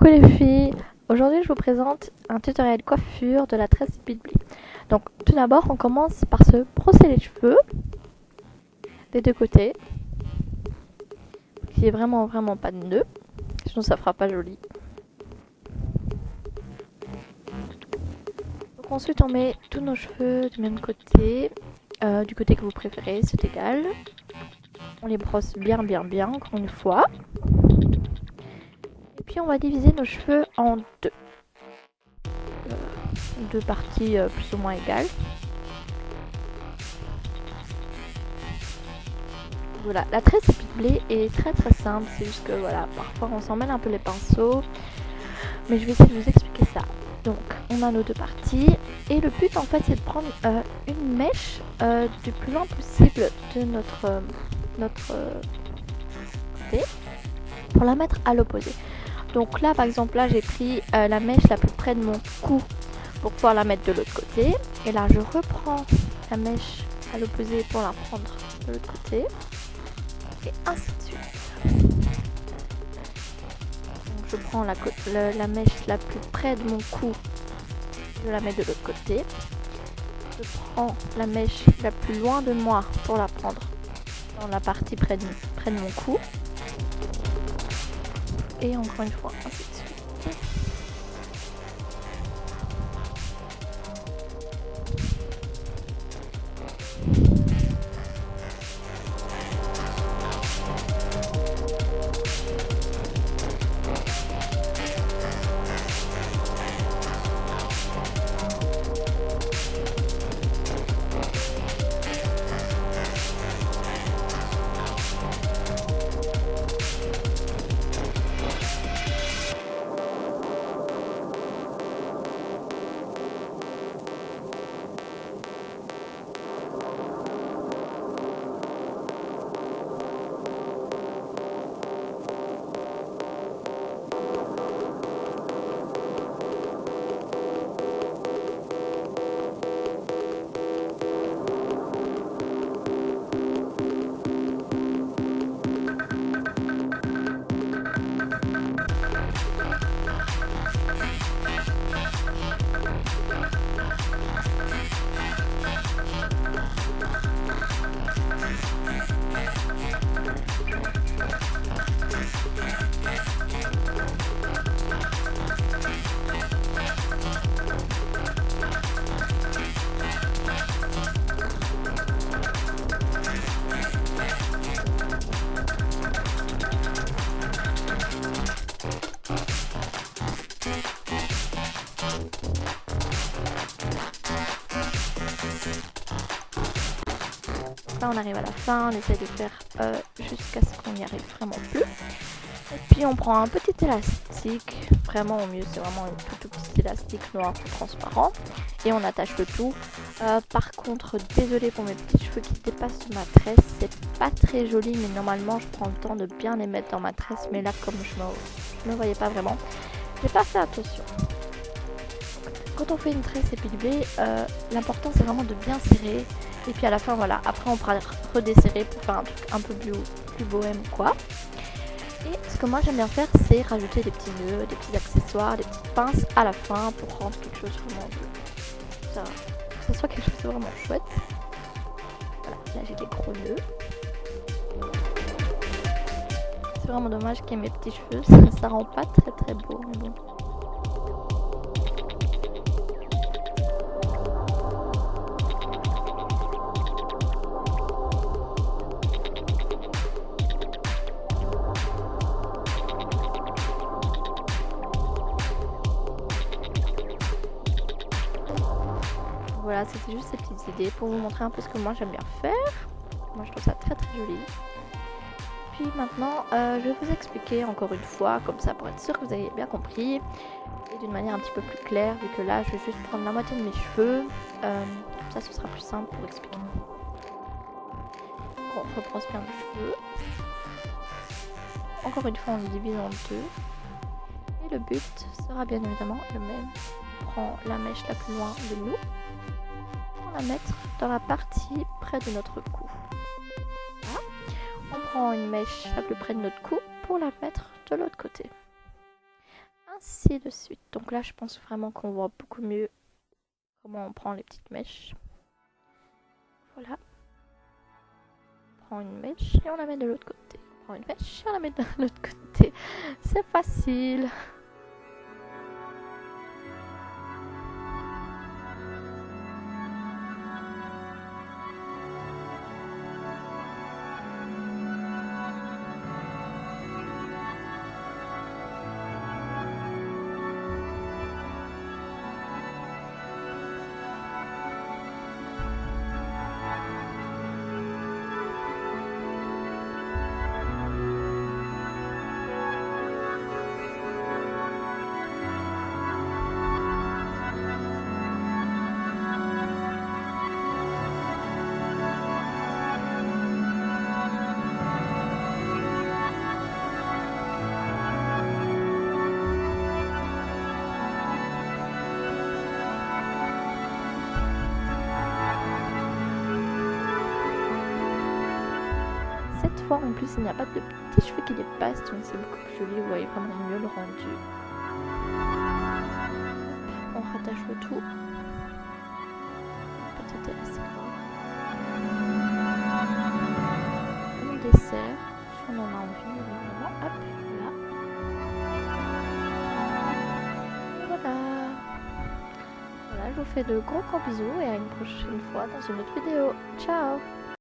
Coucou les filles, aujourd'hui je vous présente un tutoriel coiffure de la tresse Bilbli. Donc tout d'abord on commence par se brosser les cheveux des deux côtés, qu'il n'y ait vraiment pas de nœud, sinon ça fera pas joli. Donc ensuite on met tous nos cheveux du même côté, du côté que vous préférez, c'est égal. On les brosse bien encore une fois. Et puis on va diviser nos cheveux en deux parties plus ou moins égales. Voilà, la tresse Bilbli est très simple, c'est juste que voilà, parfois on s'en mêle un peu les pinceaux, mais je vais essayer de vous expliquer ça. Donc on a nos deux parties et le but en fait c'est de prendre une mèche du plus loin possible de notre côté pour la mettre à l'opposé. Donc là par exemple là j'ai pris la mèche la plus près de mon cou pour pouvoir la mettre de l'autre côté, et là je reprends la mèche à l'opposé pour la prendre de l'autre côté. Et ainsi de suite. Donc je prends la mèche la plus près de mon cou, je la mets de l'autre côté. Je prends la mèche la plus loin de moi pour la prendre dans la partie près de mon cou. Et encore une fois, ainsi de suite. Là on arrive à la fin, on essaie de faire jusqu'à ce qu'on n'y arrive vraiment plus. Et puis on prend un petit élastique, vraiment au mieux c'est vraiment un tout petit élastique noir transparent, et on attache le tout. Par contre, désolée pour mes petits cheveux qui dépassent ma tresse, c'est pas très joli, mais normalement je prends le temps de bien les mettre dans ma tresse, mais là comme je me voyais pas vraiment, j'ai pas fait attention. Quand on fait une tresse épilée, l'important c'est vraiment de bien serrer. Et puis à la fin, voilà, après on pourra redesserrer pour faire un truc un peu plus bohème quoi. Et ce que moi j'aime bien faire, c'est rajouter des petits nœuds, des petits accessoires, des petites pinces à la fin pour rendre quelque chose vraiment ça soit quelque chose de vraiment chouette. Voilà, là j'ai des gros nœuds. C'est vraiment dommage qu'il y ait mes petits cheveux, ça rend pas très beau, mais bon. Voilà, c'était juste ces petites idées pour vous montrer un peu ce que moi j'aime bien faire. Moi je trouve ça très joli. Puis maintenant, je vais vous expliquer encore une fois, comme ça pour être sûr que vous avez bien compris. Et d'une manière un petit peu plus claire, vu que là je vais juste prendre la moitié de mes cheveux. Comme ça ce sera plus simple pour expliquer. On rebrosse bien les cheveux. Encore une fois on les divise en deux. Et le but sera bien évidemment le même. On prend la mèche la plus loin de nous. La mettre dans la partie près de notre cou. Voilà. On prend une mèche à peu près de notre cou pour la mettre de l'autre côté. ainsi de suite. Donc là, je pense vraiment qu'on voit beaucoup mieux comment on prend les petites mèches. Voilà. On prend une mèche et on la met de l'autre côté. On prend une mèche et on la met de l'autre côté. C'est facile. Cette fois en plus il n'y a pas de petits cheveux qui dépassent, donc c'est beaucoup plus joli, vous voyez vraiment mieux le rendu. On rattache le tout. Petit élastique noir. On dessert, si on en a envie évidemment. Hop, là. Voilà. Voilà, je vous fais de gros bisous et à une prochaine fois dans une autre vidéo. Ciao!